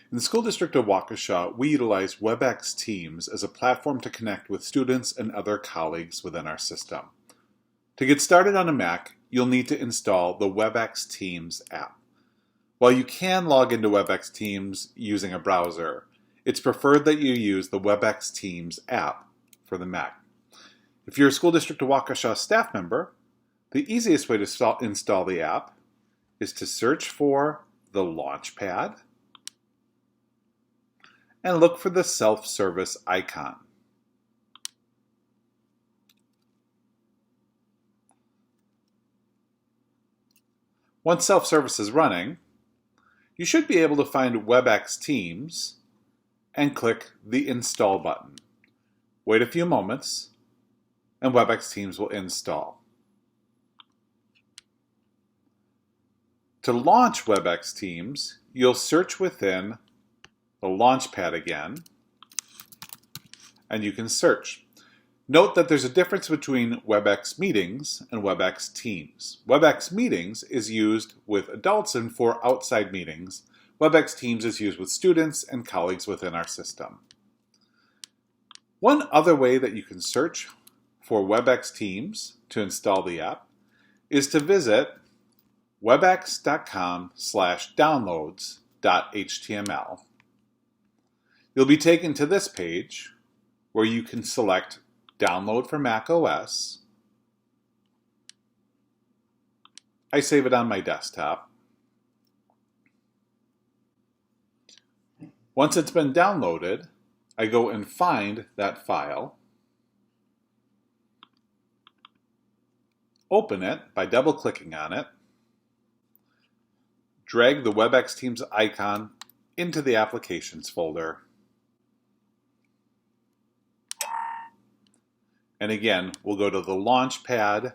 In the School District of Waukesha, we utilize WebEx Teams as a platform to connect with students and other colleagues within our system. To get started on a Mac, you'll need to install the WebEx Teams app. While you can log into WebEx Teams using a browser, it's preferred that you use the WebEx Teams app for the Mac. If you're a School District of Waukesha staff member, the easiest way to install the app is to search for the Launchpad and look for the self-service icon. Once self-service is running, you should be able to find WebEx Teams and click the Install button. Wait a few moments and WebEx Teams will install. To launch WebEx Teams, you'll search within the Launchpad again, and you can search. Note that there's a difference between WebEx Meetings and WebEx Teams. WebEx Meetings is used with adults and for outside meetings. WebEx Teams is used with students and colleagues within our system. One other way that you can search for WebEx Teams to install the app is to visit webex.com/downloads.html. You'll be taken to this page where you can select Download for Mac OS. I save it on my desktop. Once it's been downloaded, I go and find that file, open it by double-clicking on it, drag the WebEx Teams icon into the Applications folder, and again, we'll go to the Launchpad,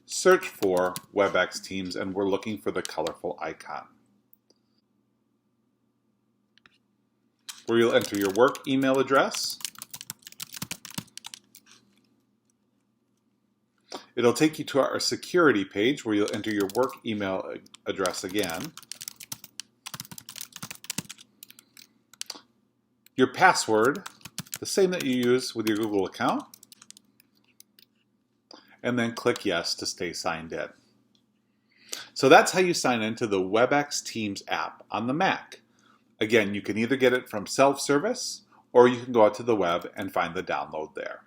search for WebEx Teams, and we're looking for the colorful icon, where you'll enter your work email address. It'll take you to our security page where you'll enter your work email address again, your password, the same that you use with your Google account, and then click Yes to stay signed in. So that's how you sign into the WebEx Teams app on the Mac. Again, you can either get it from self-service or you can go out to the web and find the download there.